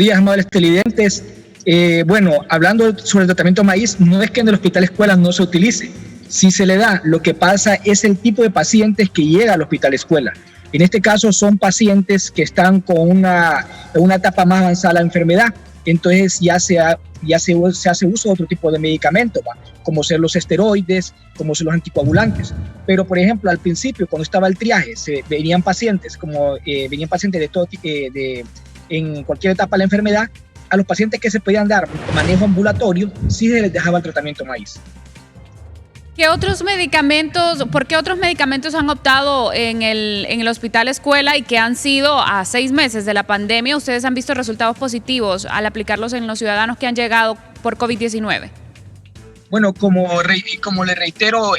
Días, amables televidentes. Bueno, hablando sobre el tratamiento maíz, no es que en el hospital escuela no se utilice, sí se le da. Lo que pasa es el tipo de pacientes que llega al hospital escuela. En este caso son pacientes que están con una etapa más avanzada de la enfermedad, entonces ya se hace uso de otro tipo de medicamentos, como ser los esteroides, como ser los anticoagulantes. Pero, por ejemplo, al principio, cuando estaba el triaje, venían pacientes de todo en cualquier etapa de la enfermedad. A los pacientes que se podían dar manejo ambulatorio, sí se les dejaba el tratamiento maíz. ¿Por qué otros medicamentos han optado en el hospital escuela y que han sido a 6 meses de la pandemia? ¿Ustedes han visto resultados positivos al aplicarlos en los ciudadanos que han llegado por COVID-19? Bueno, como le reitero,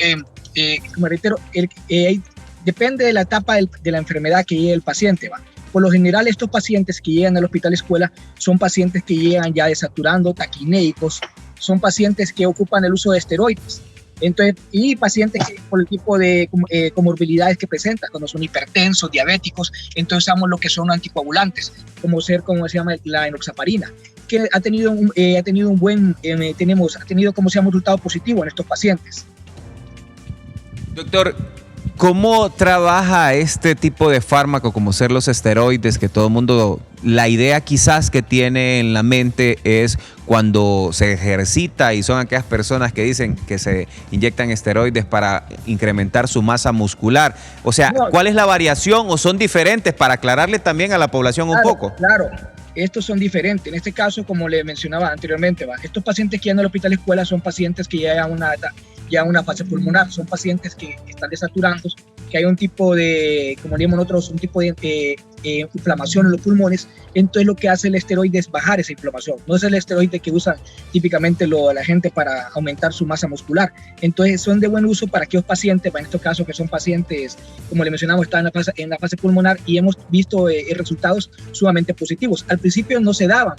depende de la etapa de la enfermedad que llegue el paciente, ¿va? Por lo general, estos pacientes que llegan al hospital escuela son pacientes que llegan ya desaturando, taquinéicos, son pacientes que ocupan el uso de esteroides. Entonces, y pacientes que por el tipo de comorbilidades que presentan, cuando son hipertensos, diabéticos, entonces usamos lo que son anticoagulantes, como se llama la enoxaparina, que ha tenido un resultado positivo en estos pacientes. Doctor, ¿cómo trabaja este tipo de fármaco como ser los esteroides? Que todo el mundo, la idea quizás que tiene en la mente es cuando se ejercita y son aquellas personas que dicen que se inyectan esteroides para incrementar su masa muscular. O sea, ¿cuál es la variación o son diferentes para aclararle también a la población un poco? Claro, estos son diferentes. En este caso, como le mencionaba anteriormente, estos pacientes que llegan al hospital escuela son pacientes que llegan a una fase pulmonar, son pacientes que están desaturando, que hay un tipo de, como diríamos nosotros, un tipo de inflamación en los pulmones. Entonces lo que hace el esteroide es bajar esa inflamación. No es el esteroide que usan típicamente la gente para aumentar su masa muscular. Entonces son de buen uso para aquellos pacientes, en estos casos que son pacientes, como le mencionamos, están en la fase pulmonar, y hemos visto resultados sumamente positivos. Al principio no se daban,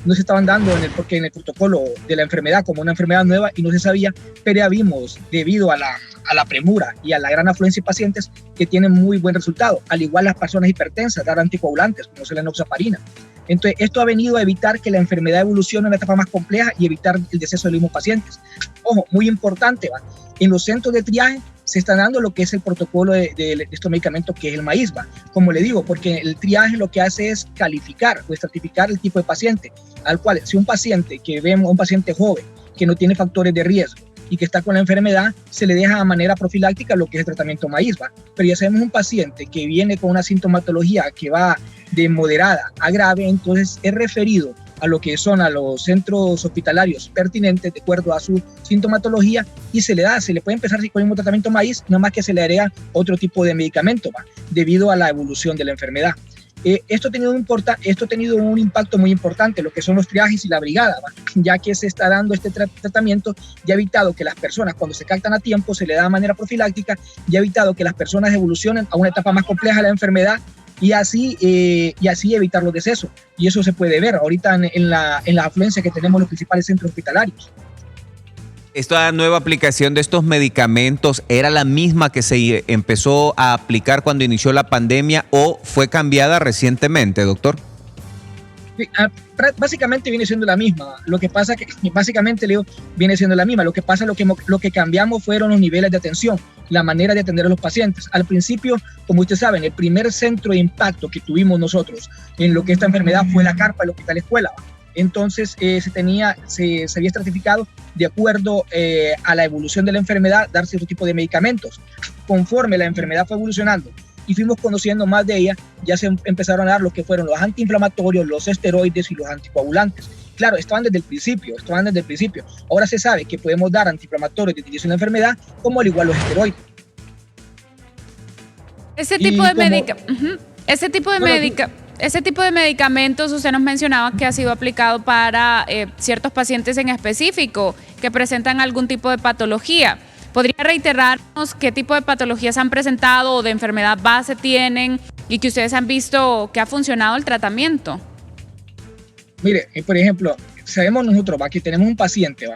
no se estaban dando porque en el protocolo de la enfermedad, como una enfermedad nueva y no se sabía, pero ya vimos, debido a la premura y a la gran afluencia de pacientes, que tienen muy buen resultado. Al igual las personas hipertensas, dar anticoagulantes, como es la enoxaparina. Entonces, esto ha venido a evitar que la enfermedad evolucione en una etapa más compleja y evitar el deceso de los mismos pacientes. Ojo, muy importante, en los centros de triaje se está dando lo que es el protocolo de estos medicamentos, que es el maíz, como le digo, porque el triaje lo que hace es calificar o estratificar el tipo de paciente, al cual si un paciente que vemos, un paciente joven que no tiene factores de riesgo y que está con la enfermedad, se le deja de manera profiláctica lo que es el tratamiento maíz, pero ya sabemos un paciente que viene con una sintomatología que va de moderada a grave, entonces es referido a lo que son a los centros hospitalarios pertinentes de acuerdo a su sintomatología, y se le puede empezar con el mismo tratamiento maíz, nada más que se le agrega otro tipo de medicamento debido a la evolución de la enfermedad. Esto ha tenido un impacto muy importante, lo que son los triajes y la brigada, ya que se está dando este tratamiento, y ha evitado que las personas, cuando se captan a tiempo, se le da de manera profiláctica, y ha evitado que las personas evolucionen a una etapa más compleja de la enfermedad, y así evitar los decesos. Y eso se puede ver ahorita en la afluencia que tenemos en los principales centros hospitalarios. ¿Esta nueva aplicación de estos medicamentos era la misma que se empezó a aplicar cuando inició la pandemia o fue cambiada recientemente, doctor? Básicamente viene siendo la misma. Lo que pasa que básicamente viene siendo la misma. Lo que cambiamos fueron los niveles de atención, la manera de atender a los pacientes. Al principio, como ustedes saben, el primer centro de impacto que tuvimos nosotros en lo que esta enfermedad fue la carpa del hospital escuela. Entonces se había estratificado de acuerdo a la evolución de la enfermedad, dar cierto tipo de medicamentos. Conforme la enfermedad fue evolucionando y fuimos conociendo más de ella, ya se empezaron a dar lo que fueron los antiinflamatorios, los esteroides y los anticoagulantes. Claro, estaban desde el principio. Ahora se sabe que podemos dar antiinflamatorios de inicio de la enfermedad, como al igual los esteroides. Ese tipo de medicamentos, usted nos mencionaba que ha sido aplicado para ciertos pacientes en específico que presentan algún tipo de patología. ¿Podría reiterarnos qué tipo de patologías han presentado o de enfermedad base tienen y que ustedes han visto que ha funcionado el tratamiento? Mire, por ejemplo, sabemos nosotros que tenemos un paciente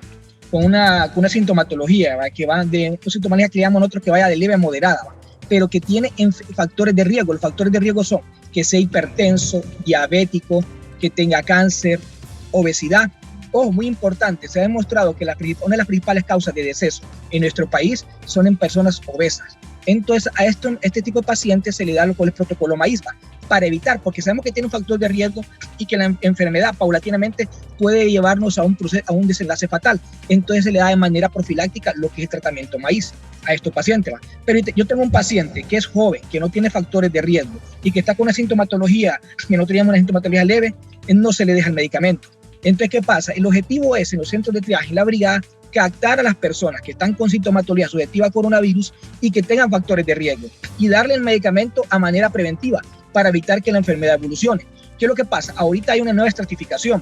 con una sintomatología que va de una sintomatología que llamamos nosotros que vaya de leve a moderada, pero que tiene factores de riesgo. Los factores de riesgo son que sea hipertenso, diabético, que tenga cáncer, obesidad. Ojo, muy importante, se ha demostrado que una de las principales causas de deceso en nuestro país son en personas obesas. Entonces, a este tipo de pacientes se le da lo que es el protocolo maíz para evitar, porque sabemos que tiene un factor de riesgo y que la enfermedad paulatinamente puede llevarnos a un desenlace fatal. Entonces, se le da de manera profiláctica lo que es el tratamiento maíz a estos pacientes. Pero yo tengo un paciente que es joven, que no tiene factores de riesgo y que está con una sintomatología, que no teníamos una sintomatología leve, no se le deja el medicamento. Entonces, ¿qué pasa? El objetivo es, en los centros de triaje, en la brigada, captar a las personas que están con sintomatología subjetiva a coronavirus y que tengan factores de riesgo y darle el medicamento a manera preventiva para evitar que la enfermedad evolucione. ¿Qué es lo que pasa? Ahorita hay una nueva estratificación.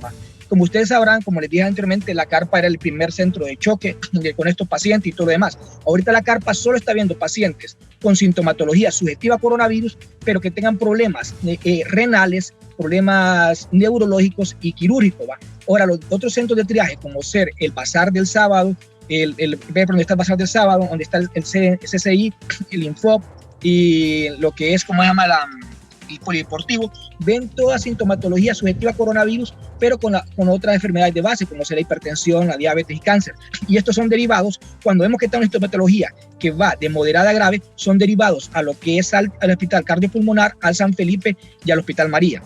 Como ustedes sabrán, como les dije anteriormente, la carpa era el primer centro de choque con estos pacientes y todo lo demás. Ahorita la carpa solo está viendo pacientes con sintomatología subjetiva a coronavirus, pero que tengan problemas renales, problemas neurológicos y quirúrgicos. Ahora, los otros centros de triaje, como ser el Bazar del Sábado, donde está el Bazar del Sábado, donde está el CCI, el Infop y lo que es, como se llama, el polideportivo, ven toda sintomatología subjetiva a coronavirus, pero con otras enfermedades de base, como ser la hipertensión, la diabetes y cáncer. Y estos son derivados, cuando vemos que está una sintomatología que va de moderada a grave, son derivados a lo que es al Hospital Cardiopulmonar, al San Felipe y al Hospital María.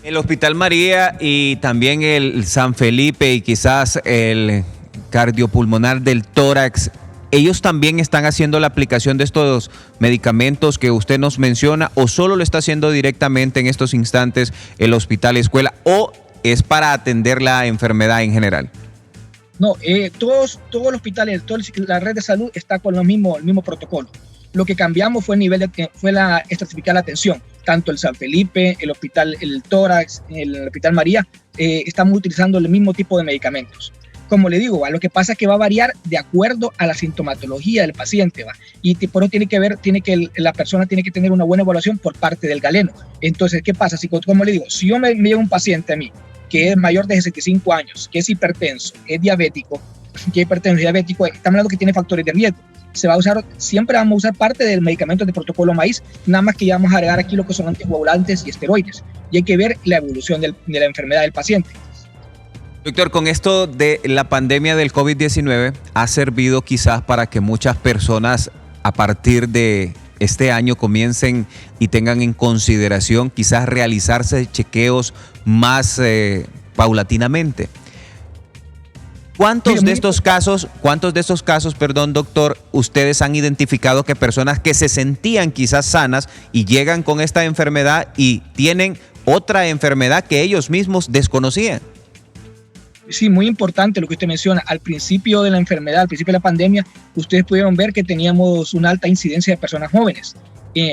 El Hospital María y también el San Felipe y quizás el Cardiopulmonar del Tórax, ¿ellos también están haciendo la aplicación de estos medicamentos que usted nos menciona o solo lo está haciendo directamente en estos instantes el Hospital Escuela o es para atender la enfermedad en general? No, todos los hospitales, toda la red de salud está con el mismo protocolo. Lo que cambiamos fue estratificar la atención. Tanto el San Felipe, el Hospital el Tórax, el Hospital María, estamos utilizando el mismo tipo de medicamentos. Como le digo, lo que pasa es que va a variar de acuerdo a la sintomatología del paciente, y por eso la persona tiene que tener una buena evaluación por parte del galeno. Entonces, ¿qué pasa? Como le digo, si yo me llevo un paciente a mí que es mayor de 65 años, que es hipertenso, es diabético, estamos hablando que tiene factores de riesgo, siempre vamos a usar parte del medicamento de protocolo maíz, nada más que ya vamos a agregar aquí lo que son anticoagulantes y esteroides, y hay que ver la evolución de la enfermedad del paciente. Doctor, con esto de la pandemia del COVID-19 ha servido quizás para que muchas personas a partir de este año comiencen y tengan en consideración quizás realizarse chequeos más paulatinamente. ¿Cuántos de estos casos, doctor, ustedes han identificado que personas que se sentían quizás sanas y llegan con esta enfermedad y tienen otra enfermedad que ellos mismos desconocían? Sí, muy importante lo que usted menciona. Al principio de la enfermedad, al principio de la pandemia, ustedes pudieron ver que teníamos una alta incidencia de personas jóvenes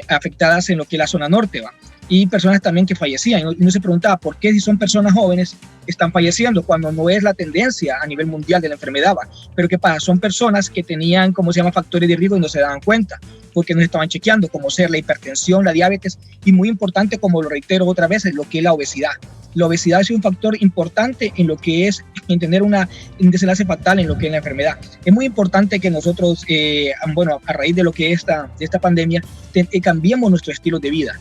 afectadas en lo que es la zona norte, y personas también que fallecían. Y uno se preguntaba, ¿por qué si son personas jóvenes están falleciendo cuando no es la tendencia a nivel mundial de la enfermedad? Pero ¿qué pasa? Son personas que tenían, factores de riesgo y no se daban cuenta, porque no estaban chequeando, como ser la hipertensión, la diabetes, y muy importante, como lo reitero otra vez, es lo que es la obesidad. La obesidad es un factor importante en lo que es en tener un desenlace fatal en lo que es la enfermedad. Es muy importante que nosotros, a raíz de lo que es de esta pandemia, cambiemos nuestro estilo de vida.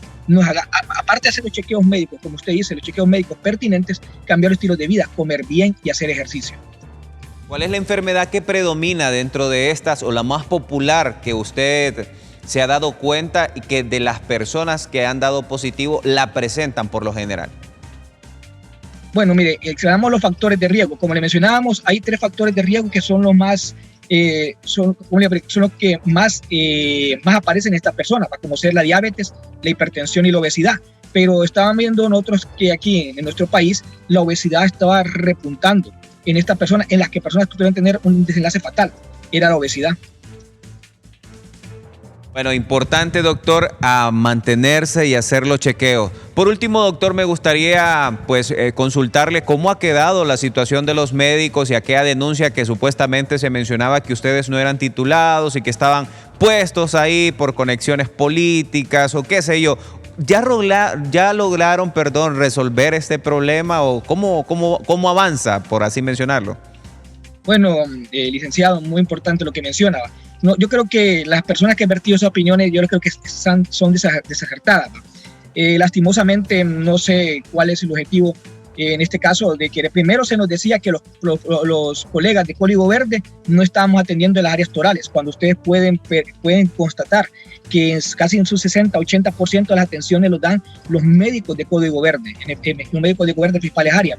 Aparte de hacer los chequeos médicos, como usted dice, los chequeos médicos pertinentes, cambiar el estilo de vida, comer bien y hacer ejercicio. ¿Cuál es la enfermedad que predomina dentro de estas o la más popular que usted se ha dado cuenta y que de las personas que han dado positivo la presentan por lo general? Bueno, mire, examinamos los factores de riesgo. Como le mencionábamos, hay 3 factores de riesgo que son los más, son los que más aparecen en estas personas, como ser la diabetes, la hipertensión y la obesidad. Pero estaban viendo nosotros que aquí en nuestro país la obesidad estaba repuntando en estas personas, en las que personas que pudieran tener un desenlace fatal, era la obesidad. Bueno, importante, doctor, a mantenerse y hacer los chequeos. Por último, doctor, me gustaría consultarle cómo ha quedado la situación de los médicos y aquella denuncia que supuestamente se mencionaba que ustedes no eran titulados y que estaban puestos ahí por conexiones políticas o qué sé yo. ¿Ya lograron resolver este problema o cómo avanza, por así mencionarlo? Bueno, licenciado, muy importante lo que mencionaba. No, yo creo que las personas que han vertido esas opiniones, yo creo que son desacertadas. Lastimosamente no sé cuál es el objetivo en este caso, de que primero se nos decía que los colegas de Código Verde no estábamos atendiendo en las áreas torales, cuando ustedes pueden constatar que casi en su 60-80% de las atenciones los dan los médicos de Código Verde, los médicos de Código Verde principales áreas.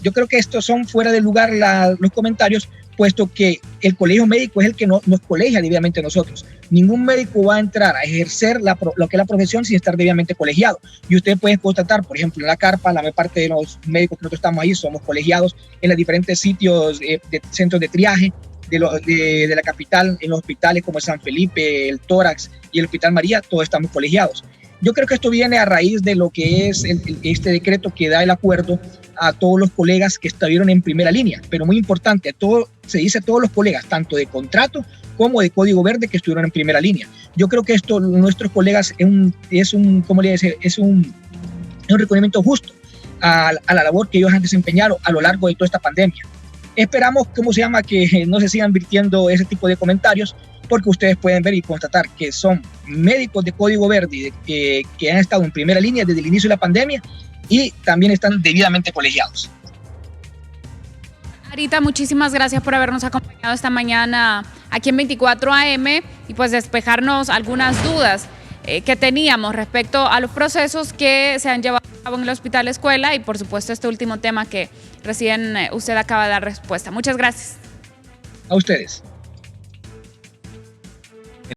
Yo creo que estos son fuera de lugar los comentarios, puesto que el colegio médico es el que nos colegia debidamente a nosotros. Ningún médico va a entrar a ejercer lo que es la profesión sin estar debidamente colegiado. Y ustedes pueden constatar, por ejemplo, en la carpa, la mayor parte de los médicos que nosotros estamos ahí somos colegiados en los diferentes sitios de centros de triaje de la capital, en los hospitales como el San Felipe, el Tórax y el Hospital María, todos estamos colegiados. Yo creo que esto viene a raíz de lo que es este decreto que da el acuerdo a todos los colegas que estuvieron en primera línea, pero muy importante, se dice todos los colegas, tanto de contrato como de Código Verde, que estuvieron en primera línea. Yo creo que esto, nuestros colegas, es un reconocimiento justo a la labor que ellos han desempeñado a lo largo de toda esta pandemia. Esperamos, que no se sigan virtiendo ese tipo de comentarios, porque ustedes pueden ver y constatar que son médicos de Código Verde que han estado en primera línea desde el inicio de la pandemia y también están debidamente colegiados. Arita, muchísimas gracias por habernos acompañado esta mañana aquí en 24 AM y pues despejarnos algunas dudas que teníamos respecto a los procesos que se han llevado a cabo en el Hospital Escuela y por supuesto este último tema que recién usted acaba de dar respuesta. Muchas gracias. A ustedes.